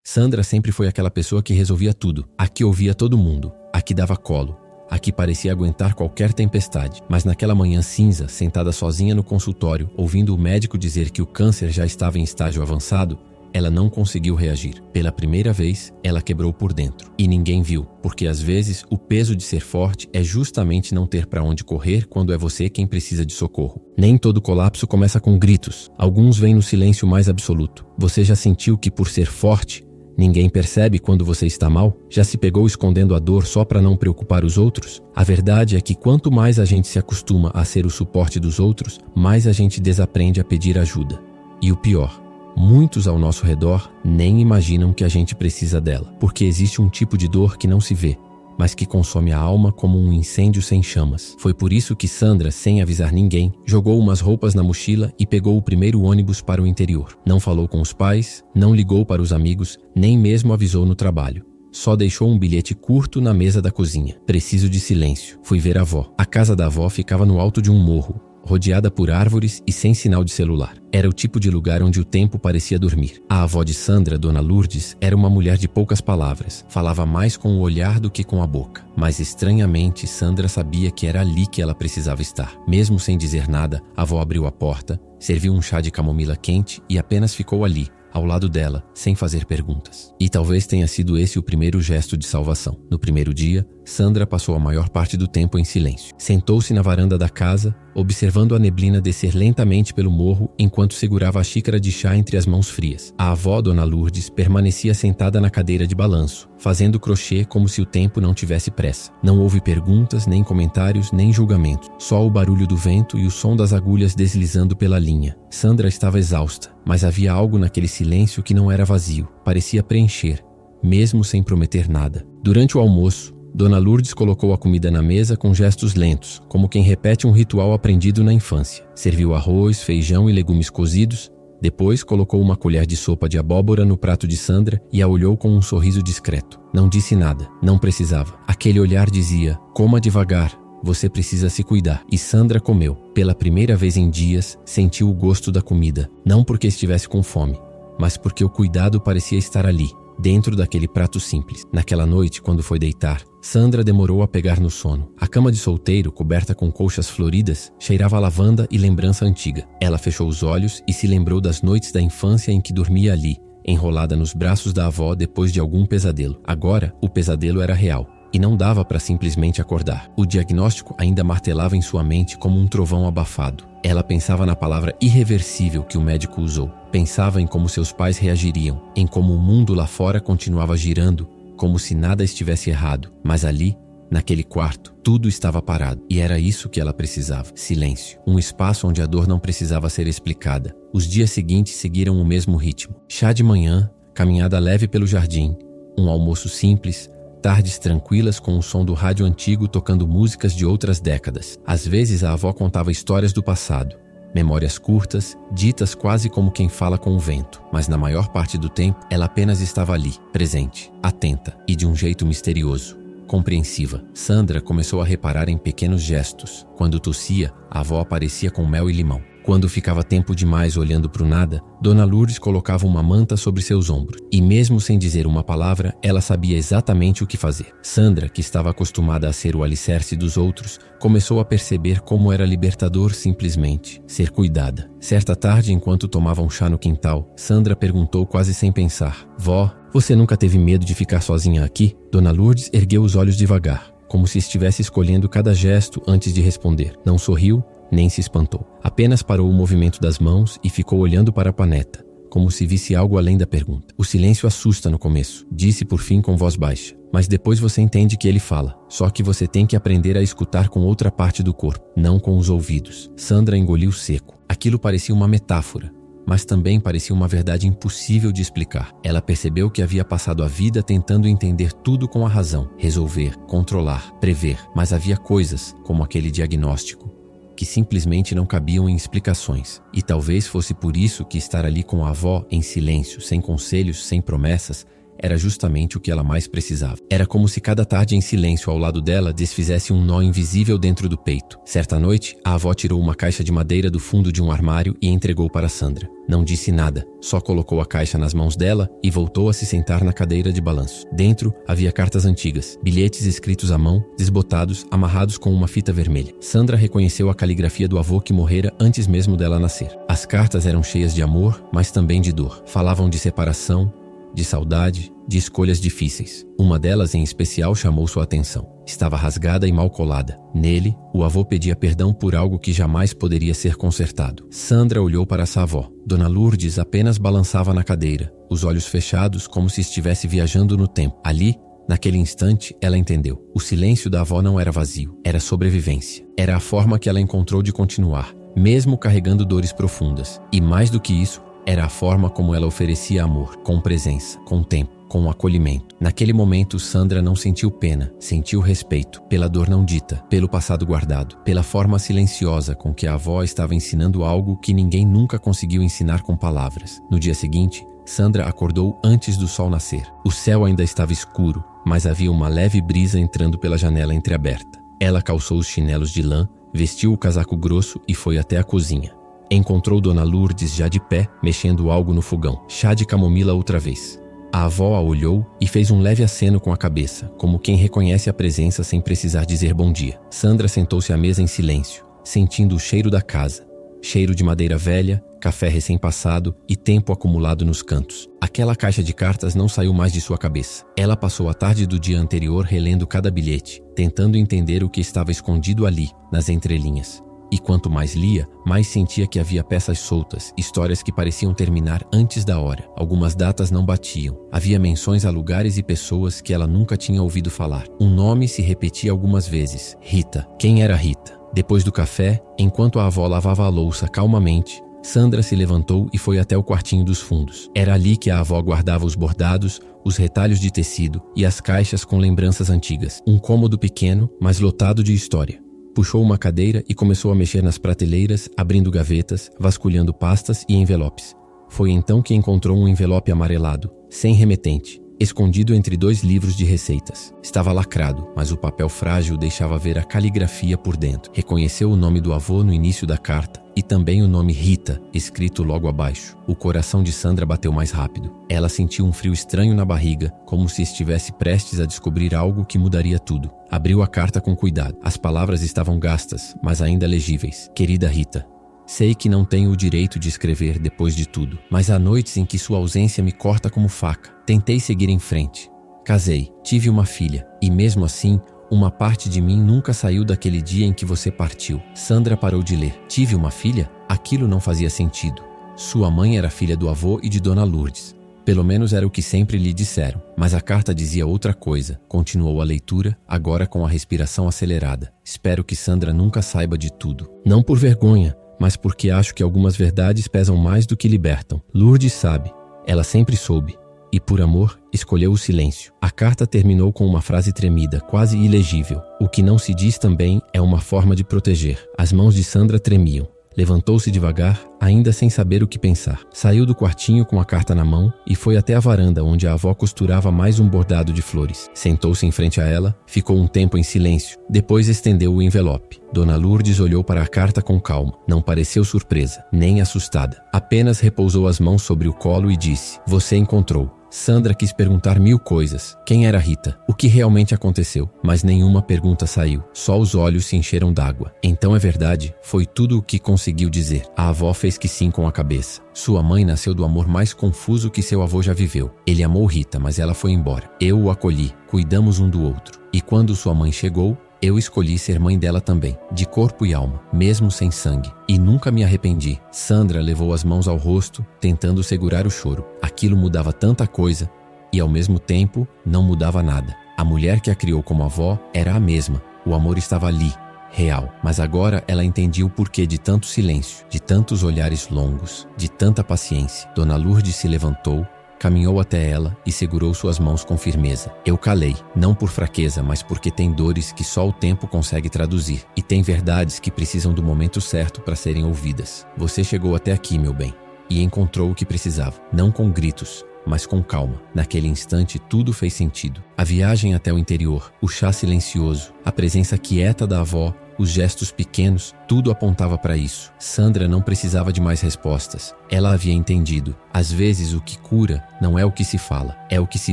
Sandra sempre foi aquela pessoa que resolvia tudo, a que ouvia todo mundo, a que dava colo, a que parecia aguentar qualquer tempestade. Mas naquela manhã cinza, sentada sozinha no consultório, ouvindo o médico dizer que o câncer já estava em estágio avançado, ela não conseguiu reagir. Pela primeira vez, ela quebrou por dentro. E ninguém viu, porque às vezes o peso de ser forte é justamente não ter para onde correr quando é você quem precisa de socorro. Nem todo colapso começa com gritos. Alguns vêm no silêncio mais absoluto. Você já sentiu que por ser forte, ninguém percebe quando você está mal? Já se pegou escondendo a dor só para não preocupar os outros? A verdade é que quanto mais a gente se acostuma a ser o suporte dos outros, mais a gente desaprende a pedir ajuda. E o pior, muitos ao nosso redor nem imaginam que a gente precisa dela, porque existe um tipo de dor que não se vê, mas que consome a alma como um incêndio sem chamas. Foi por isso que Sandra, sem avisar ninguém, jogou umas roupas na mochila e pegou o primeiro ônibus para o interior. Não falou com os pais, não ligou para os amigos, nem mesmo avisou no trabalho. Só deixou um bilhete curto na mesa da cozinha. Preciso de silêncio. Fui ver a avó. A casa da avó ficava no alto de um morro, rodeada por árvores e sem sinal de celular. Era o tipo de lugar onde o tempo parecia dormir. A avó de Sandra, Dona Lourdes, era uma mulher de poucas palavras. Falava mais com o olhar do que com a boca. Mas estranhamente, Sandra sabia que era ali que ela precisava estar. Mesmo sem dizer nada, a avó abriu a porta, serviu um chá de camomila quente e apenas ficou ali, ao lado dela, sem fazer perguntas. E talvez tenha sido esse o primeiro gesto de salvação. No primeiro dia, Sandra passou a maior parte do tempo em silêncio. Sentou-se na varanda da casa, observando a neblina descer lentamente pelo morro enquanto segurava a xícara de chá entre as mãos frias. A avó, Dona Lourdes, permanecia sentada na cadeira de balanço, fazendo crochê como se o tempo não tivesse pressa. Não houve perguntas, nem comentários, nem julgamentos. Só o barulho do vento e o som das agulhas deslizando pela linha. Sandra estava exausta, mas havia algo naquele silêncio que não era vazio. Parecia preencher, mesmo sem prometer nada. Durante o almoço, Dona Lourdes colocou a comida na mesa com gestos lentos, como quem repete um ritual aprendido na infância. Serviu arroz, feijão e legumes cozidos. Depois colocou uma colher de sopa de abóbora no prato de Sandra e a olhou com um sorriso discreto. Não disse nada, não precisava. Aquele olhar dizia: coma devagar, você precisa se cuidar. E Sandra comeu. Pela primeira vez em dias, sentiu o gosto da comida. Não porque estivesse com fome, mas porque o cuidado parecia estar ali, dentro daquele prato simples. Naquela noite, quando foi deitar, Sandra demorou a pegar no sono. A cama de solteiro, coberta com colchas floridas, cheirava a lavanda e lembrança antiga. Ela fechou os olhos e se lembrou das noites da infância em que dormia ali, enrolada nos braços da avó depois de algum pesadelo. Agora, o pesadelo era real. E não dava para simplesmente acordar. O diagnóstico ainda martelava em sua mente como um trovão abafado. Ela pensava na palavra irreversível que o médico usou. Pensava em como seus pais reagiriam, em como o mundo lá fora continuava girando, como se nada estivesse errado. Mas ali, naquele quarto, tudo estava parado. E era isso que ela precisava: silêncio. Um espaço onde a dor não precisava ser explicada. Os dias seguintes seguiram o mesmo ritmo. Chá de manhã, caminhada leve pelo jardim, um almoço simples, tardes tranquilas com o som do rádio antigo tocando músicas de outras décadas. Às vezes a avó contava histórias do passado, memórias curtas, ditas quase como quem fala com o vento. Mas na maior parte do tempo, ela apenas estava ali, presente, atenta e de um jeito misterioso, compreensiva. Sandra começou a reparar em pequenos gestos. Quando tossia, a avó aparecia com mel e limão. Quando ficava tempo demais olhando para o nada, Dona Lourdes colocava uma manta sobre seus ombros. E mesmo sem dizer uma palavra, ela sabia exatamente o que fazer. Sandra, que estava acostumada a ser o alicerce dos outros, começou a perceber como era libertador simplesmente ser cuidada. Certa tarde, enquanto tomavam chá no quintal, Sandra perguntou quase sem pensar: "Vó, você nunca teve medo de ficar sozinha aqui?" Dona Lourdes ergueu os olhos devagar, como se estivesse escolhendo cada gesto antes de responder. Não sorriu, nem se espantou. Apenas parou o movimento das mãos e ficou olhando para a paneta, como se visse algo além da pergunta. "O silêncio assusta no começo", disse por fim com voz baixa. "Mas depois você entende que ele fala. Só que você tem que aprender a escutar com outra parte do corpo, não com os ouvidos." Sandra engoliu seco. Aquilo parecia uma metáfora, mas também parecia uma verdade impossível de explicar. Ela percebeu que havia passado a vida tentando entender tudo com a razão, resolver, controlar, prever. Mas havia coisas, como aquele diagnóstico, que simplesmente não cabiam em explicações. E talvez fosse por isso que estar ali com a avó, em silêncio, sem conselhos, sem promessas, era justamente o que ela mais precisava. Era como se cada tarde em silêncio ao lado dela desfizesse um nó invisível dentro do peito. Certa noite, a avó tirou uma caixa de madeira do fundo de um armário e entregou para Sandra. Não disse nada, só colocou a caixa nas mãos dela e voltou a se sentar na cadeira de balanço. Dentro havia cartas antigas, bilhetes escritos à mão, desbotados, amarrados com uma fita vermelha. Sandra reconheceu a caligrafia do avô que morrera antes mesmo dela nascer. As cartas eram cheias de amor, mas também de dor. Falavam de separação, de saudade, de escolhas difíceis. Uma delas em especial chamou sua atenção. Estava rasgada e mal colada. Nele, o avô pedia perdão por algo que jamais poderia ser consertado. Sandra olhou para essa avó. Dona Lourdes apenas balançava na cadeira, os olhos fechados como se estivesse viajando no tempo. Ali, naquele instante, ela entendeu. O silêncio da avó não era vazio, era sobrevivência. Era a forma que ela encontrou de continuar, mesmo carregando dores profundas. E mais do que isso, era a forma como ela oferecia amor, com presença, com tempo, com acolhimento. Naquele momento, Sandra não sentiu pena, sentiu respeito, pela dor não dita, pelo passado guardado, pela forma silenciosa com que a avó estava ensinando algo que ninguém nunca conseguiu ensinar com palavras. No dia seguinte, Sandra acordou antes do sol nascer. O céu ainda estava escuro, mas havia uma leve brisa entrando pela janela entreaberta. Ela calçou os chinelos de lã, vestiu o casaco grosso e foi até a cozinha. Encontrou Dona Lourdes já de pé, mexendo algo no fogão. Chá de camomila outra vez. A avó a olhou e fez um leve aceno com a cabeça, como quem reconhece a presença sem precisar dizer bom dia. Sandra sentou-se à mesa em silêncio, sentindo o cheiro da casa. Cheiro de madeira velha, café recém-passado e tempo acumulado nos cantos. Aquela caixa de cartas não saiu mais de sua cabeça. Ela passou a tarde do dia anterior relendo cada bilhete, tentando entender o que estava escondido ali, nas entrelinhas. E quanto mais lia, mais sentia que havia peças soltas, histórias que pareciam terminar antes da hora. Algumas datas não batiam. Havia menções a lugares e pessoas que ela nunca tinha ouvido falar. Um nome se repetia algumas vezes. Rita. Quem era Rita? Depois do café, enquanto a avó lavava a louça calmamente, Sandra se levantou e foi até o quartinho dos fundos. Era ali que a avó guardava os bordados, os retalhos de tecido e as caixas com lembranças antigas. Um cômodo pequeno, mas lotado de história. Puxou uma cadeira e começou a mexer nas prateleiras, abrindo gavetas, vasculhando pastas e envelopes. Foi então que encontrou um envelope amarelado, sem remetente, escondido entre 2 livros de receitas. Estava lacrado, mas o papel frágil deixava ver a caligrafia por dentro. Reconheceu o nome do avô no início da carta e também o nome Rita, escrito logo abaixo. O coração de Sandra bateu mais rápido. Ela sentiu um frio estranho na barriga, como se estivesse prestes a descobrir algo que mudaria tudo. Abriu a carta com cuidado. As palavras estavam gastas, mas ainda legíveis. Querida Rita, sei que não tenho o direito de escrever depois de tudo, mas há noites em que sua ausência me corta como faca. Tentei seguir em frente. Casei, tive uma filha, e mesmo assim, uma parte de mim nunca saiu daquele dia em que você partiu. Sandra parou de ler. Tive uma filha? Aquilo não fazia sentido. Sua mãe era filha do avô e de Dona Lourdes. Pelo menos era o que sempre lhe disseram. Mas a carta dizia outra coisa. Continuou a leitura, agora com a respiração acelerada. Espero que Sandra nunca saiba de tudo. Não por vergonha, mas porque acho que algumas verdades pesam mais do que libertam. Lourdes sabe. Ela sempre soube. E por amor, escolheu o silêncio. A carta terminou com uma frase tremida, quase ilegível. O que não se diz também é uma forma de proteger. As mãos de Sandra tremiam. Levantou-se devagar, ainda sem saber o que pensar. Saiu do quartinho com a carta na mão e foi até a varanda onde a avó costurava mais um bordado de flores. Sentou-se em frente a ela, ficou um tempo em silêncio, depois estendeu o envelope. Dona Lourdes olhou para a carta com calma. Não pareceu surpresa, nem assustada. Apenas repousou as mãos sobre o colo e disse: "Você encontrou." Sandra quis perguntar 1000 coisas. Quem era Rita? O que realmente aconteceu? Mas nenhuma pergunta saiu. Só os olhos se encheram d'água. Então é verdade, foi tudo o que conseguiu dizer. A avó fez que sim com a cabeça. Sua mãe nasceu do amor mais confuso que seu avô já viveu. Ele amou Rita, mas ela foi embora. Eu o acolhi, cuidamos um do outro. E quando sua mãe chegou, eu escolhi ser mãe dela também, de corpo e alma, mesmo sem sangue. E nunca me arrependi. Sandra levou as mãos ao rosto, tentando segurar o choro. Aquilo mudava tanta coisa e, ao mesmo tempo, não mudava nada. A mulher que a criou como avó era a mesma. O amor estava ali, real. Mas agora ela entendia o porquê de tanto silêncio, de tantos olhares longos, de tanta paciência. Dona Lourdes se levantou, caminhou até ela e segurou suas mãos com firmeza. Eu calei, não por fraqueza, mas porque tem dores que só o tempo consegue traduzir. E tem verdades que precisam do momento certo para serem ouvidas. Você chegou até aqui, meu bem, e encontrou o que precisava. Não com gritos, mas com calma. Naquele instante, tudo fez sentido. A viagem até o interior, o chá silencioso, a presença quieta da avó, os gestos pequenos, tudo apontava para isso. Sandra não precisava de mais respostas. Ela havia entendido. Às vezes, o que cura não é o que se fala, é o que se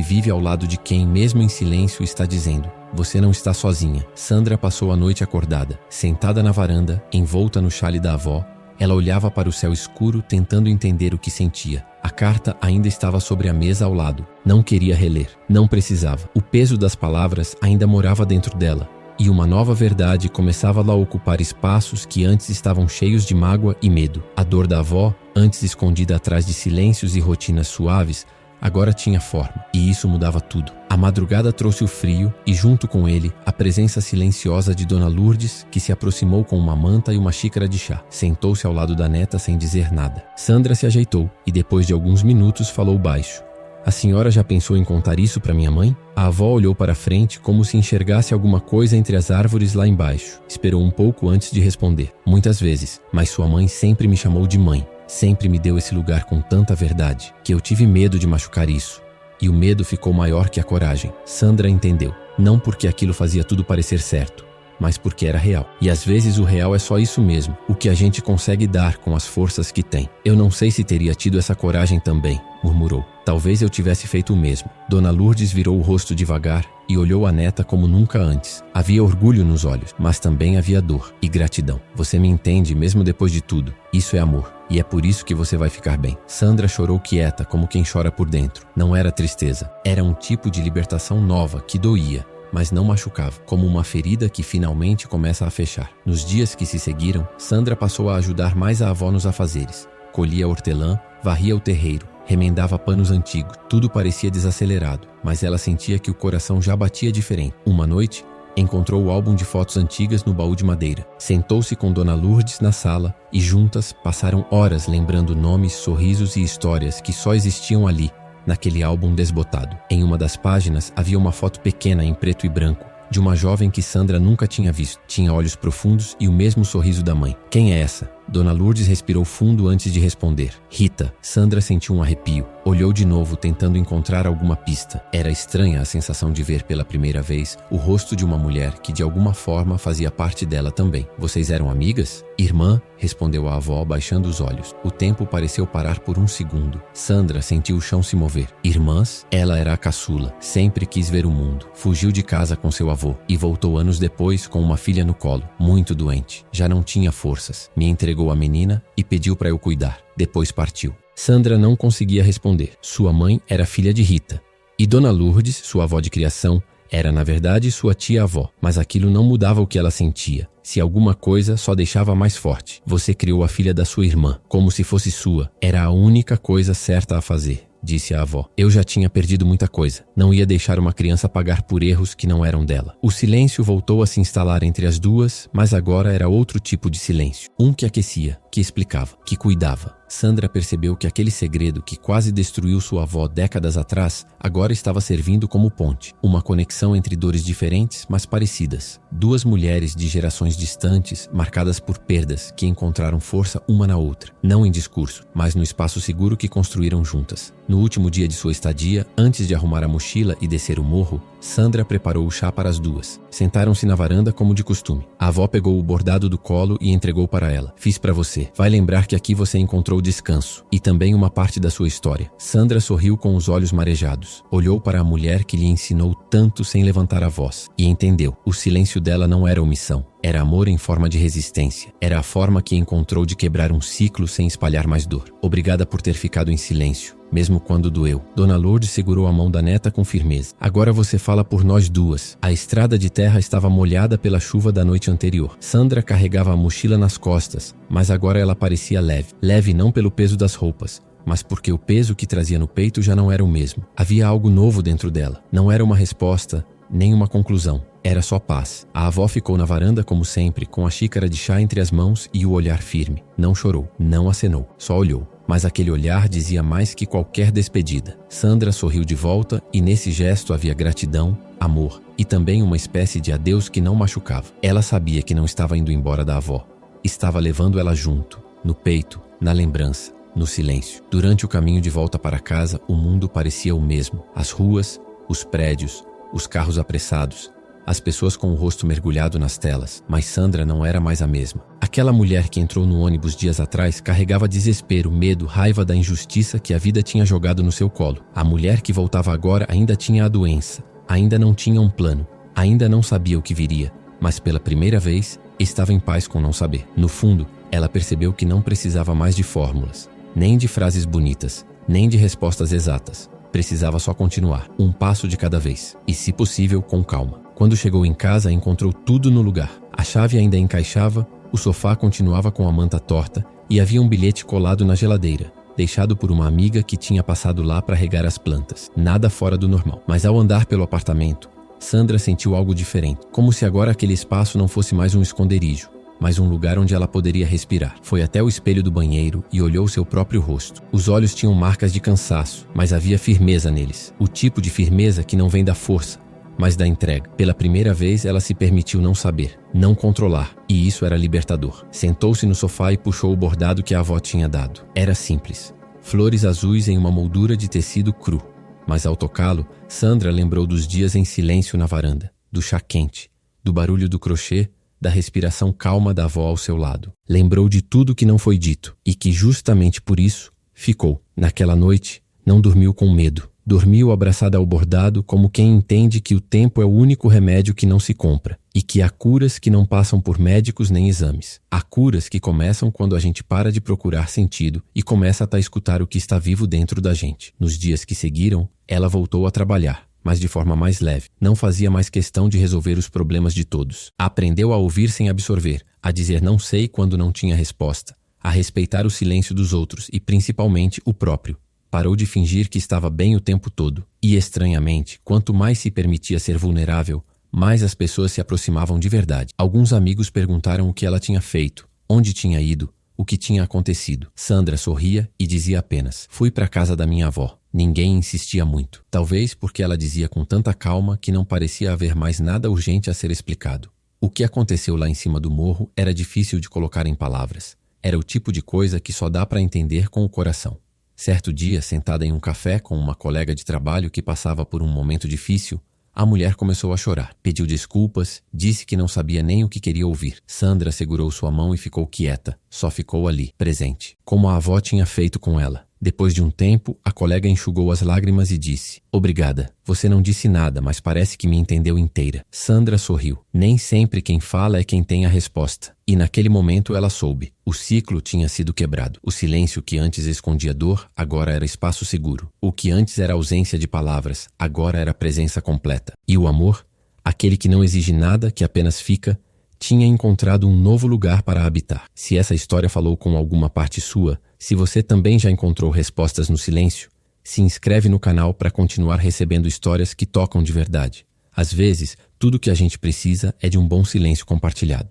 vive ao lado de quem, mesmo em silêncio, está dizendo: você não está sozinha. Sandra passou a noite acordada, sentada na varanda, envolta no chale da avó. Ela olhava para o céu escuro, tentando entender o que sentia. A carta ainda estava sobre a mesa ao lado. Não queria reler. Não precisava. O peso das palavras ainda morava dentro dela. E uma nova verdade começava a ocupar espaços que antes estavam cheios de mágoa e medo. A dor da avó, antes escondida atrás de silêncios e rotinas suaves, agora tinha forma, e isso mudava tudo. A madrugada trouxe o frio e, junto com ele, a presença silenciosa de Dona Lourdes, que se aproximou com uma manta e uma xícara de chá. Sentou-se ao lado da neta sem dizer nada. Sandra se ajeitou e, depois de alguns minutos, falou baixo: a senhora já pensou em contar isso para minha mãe? A avó olhou para frente como se enxergasse alguma coisa entre as árvores lá embaixo. Esperou um pouco antes de responder. Muitas vezes, mas sua mãe sempre me chamou de mãe. Sempre me deu esse lugar com tanta verdade, que eu tive medo de machucar isso. E o medo ficou maior que a coragem. Sandra entendeu. Não porque aquilo fazia tudo parecer certo, mas porque era real. E às vezes o real é só isso mesmo, o que a gente consegue dar com as forças que tem. Eu não sei se teria tido essa coragem também, murmurou. Talvez eu tivesse feito o mesmo. Dona Lourdes virou o rosto devagar e olhou a neta como nunca antes. Havia orgulho nos olhos, mas também havia dor e gratidão. Você me entende mesmo depois de tudo. Isso é amor. E é por isso que você vai ficar bem. Sandra chorou quieta, como quem chora por dentro. Não era tristeza. Era um tipo de libertação nova que doía, mas não machucava, como uma ferida que finalmente começa a fechar. Nos dias que se seguiram, Sandra passou a ajudar mais a avó nos afazeres. Colhia hortelã, varria o terreiro, remendava panos antigos. Tudo parecia desacelerado, mas ela sentia que o coração já batia diferente. Uma noite, encontrou o álbum de fotos antigas no baú de madeira. Sentou-se com Dona Lourdes na sala e juntas passaram horas lembrando nomes, sorrisos e histórias que só existiam ali, naquele álbum desbotado. Em uma das páginas havia uma foto pequena em preto e branco, de uma jovem que Sandra nunca tinha visto. Tinha olhos profundos e o mesmo sorriso da mãe. Quem é essa? Dona Lourdes respirou fundo antes de responder. Rita. Sandra sentiu um arrepio. Olhou de novo, tentando encontrar alguma pista. Era estranha a sensação de ver pela primeira vez o rosto de uma mulher que de alguma forma fazia parte dela também. Vocês eram amigas? Irmã, respondeu a avó, baixando os olhos. O tempo pareceu parar por um segundo. Sandra sentiu o chão se mover. Irmãs? Ela era a caçula. Sempre quis ver o mundo. Fugiu de casa com seu avô e voltou anos depois com uma filha no colo, muito doente. Já não tinha forças. Me entregou a menina e pediu para eu cuidar. Depois partiu. Sandra não conseguia responder. Sua mãe era filha de Rita. E Dona Lourdes, sua avó de criação, era na verdade sua tia-avó. Mas aquilo não mudava o que ela sentia. Se alguma coisa, só deixava mais forte. Você criou a filha da sua irmã, como se fosse sua. Era a única coisa certa a fazer, disse a avó. Eu já tinha perdido muita coisa. Não ia deixar uma criança pagar por erros que não eram dela. O silêncio voltou a se instalar entre as duas, mas agora era outro tipo de silêncio. Um que aquecia, que explicava, que cuidava. Sandra percebeu que aquele segredo que quase destruiu sua avó décadas atrás, agora estava servindo como ponte. Uma conexão entre dores diferentes, mas parecidas. Duas mulheres de gerações distantes, marcadas por perdas, que encontraram força uma na outra. Não em discurso, mas no espaço seguro que construíram juntas. No último dia de sua estadia, antes de arrumar a mochila e descer o morro, Sandra preparou o chá para as duas. Sentaram-se na varanda como de costume. A avó pegou o bordado do colo e entregou para ela. Fiz para você. Vai lembrar que aqui você encontrou descanso. E também uma parte da sua história. Sandra sorriu com os olhos marejados. Olhou para a mulher que lhe ensinou tanto sem levantar a voz. E entendeu. O silêncio dela não era omissão. Era amor em forma de resistência. Era a forma que encontrou de quebrar um ciclo sem espalhar mais dor. Obrigada por ter ficado em silêncio, mesmo quando doeu. Dona Lourdes segurou a mão da neta com firmeza. Agora você fala por nós duas. A estrada de terra estava molhada pela chuva da noite anterior. Sandra carregava a mochila nas costas, mas agora ela parecia leve. Leve não pelo peso das roupas, mas porque o peso que trazia no peito já não era o mesmo. Havia algo novo dentro dela. Não era uma resposta, nem uma conclusão. Era só paz. A avó ficou na varanda como sempre, com a xícara de chá entre as mãos e o olhar firme. Não chorou, não acenou, só olhou. Mas aquele olhar dizia mais que qualquer despedida. Sandra sorriu de volta e nesse gesto havia gratidão, amor e também uma espécie de adeus que não machucava. Ela sabia que não estava indo embora da avó. Estava levando ela junto, no peito, na lembrança, no silêncio. Durante o caminho de volta para casa, o mundo parecia o mesmo. As ruas, os prédios, os carros apressados, as pessoas com o rosto mergulhado nas telas. Mas Sandra não era mais a mesma. Aquela mulher que entrou no ônibus dias atrás carregava desespero, medo, raiva da injustiça que a vida tinha jogado no seu colo. A mulher que voltava agora ainda tinha a doença, ainda não tinha um plano, ainda não sabia o que viria, mas pela primeira vez estava em paz com não saber. No fundo, ela percebeu que não precisava mais de fórmulas, nem de frases bonitas, nem de respostas exatas. Precisava só continuar, um passo de cada vez, e se possível, com calma. Quando chegou em casa, encontrou tudo no lugar. A chave ainda encaixava, o sofá continuava com a manta torta e havia um bilhete colado na geladeira, deixado por uma amiga que tinha passado lá para regar as plantas. Nada fora do normal. Mas ao andar pelo apartamento, Sandra sentiu algo diferente, como se agora aquele espaço não fosse mais um esconderijo, mas um lugar onde ela poderia respirar. Foi até o espelho do banheiro e olhou seu próprio rosto. Os olhos tinham marcas de cansaço, mas havia firmeza neles. O tipo de firmeza que não vem da força, mas da entrega. Pela primeira vez, ela se permitiu não saber, não controlar, e isso era libertador. Sentou-se no sofá e puxou o bordado que a avó tinha dado. Era simples. Flores azuis em uma moldura de tecido cru. Mas ao tocá-lo, Sandra lembrou dos dias em silêncio na varanda, do chá quente, do barulho do crochê, da respiração calma da avó ao seu lado. Lembrou de tudo que não foi dito e que justamente por isso ficou. Naquela noite, não dormiu com medo. Dormiu abraçada ao bordado como quem entende que o tempo é o único remédio que não se compra e que há curas que não passam por médicos nem exames. Há curas que começam quando a gente para de procurar sentido e começa a escutar o que está vivo dentro da gente. Nos dias que seguiram, ela voltou a trabalhar, mas de forma mais leve. Não fazia mais questão de resolver os problemas de todos. Aprendeu a ouvir sem absorver, a dizer não sei quando não tinha resposta, a respeitar o silêncio dos outros e principalmente o próprio. Parou de fingir que estava bem o tempo todo. E, estranhamente, quanto mais se permitia ser vulnerável, mais as pessoas se aproximavam de verdade. Alguns amigos perguntaram o que ela tinha feito, onde tinha ido, o que tinha acontecido. Sandra sorria e dizia apenas: fui para a casa da minha avó. Ninguém insistia muito. Talvez porque ela dizia com tanta calma que não parecia haver mais nada urgente a ser explicado. O que aconteceu lá em cima do morro era difícil de colocar em palavras. Era o tipo de coisa que só dá para entender com o coração. Certo dia, sentada em um café com uma colega de trabalho que passava por um momento difícil, a mulher começou a chorar. Pediu desculpas, disse que não sabia nem o que queria ouvir. Sandra segurou sua mão e ficou quieta. Só ficou ali, presente, como a avó tinha feito com ela. Depois de um tempo, a colega enxugou as lágrimas e disse: obrigada. Você não disse nada, mas parece que me entendeu inteira. Sandra sorriu. Nem sempre quem fala é quem tem a resposta. E naquele momento ela soube. O ciclo tinha sido quebrado. O silêncio que antes escondia dor, agora era espaço seguro. O que antes era ausência de palavras, agora era presença completa. E o amor, aquele que não exige nada, que apenas fica, tinha encontrado um novo lugar para habitar. Se essa história falou com alguma parte sua, se você também já encontrou respostas no silêncio, se inscreve no canal para continuar recebendo histórias que tocam de verdade. Às vezes, tudo que a gente precisa é de um bom silêncio compartilhado.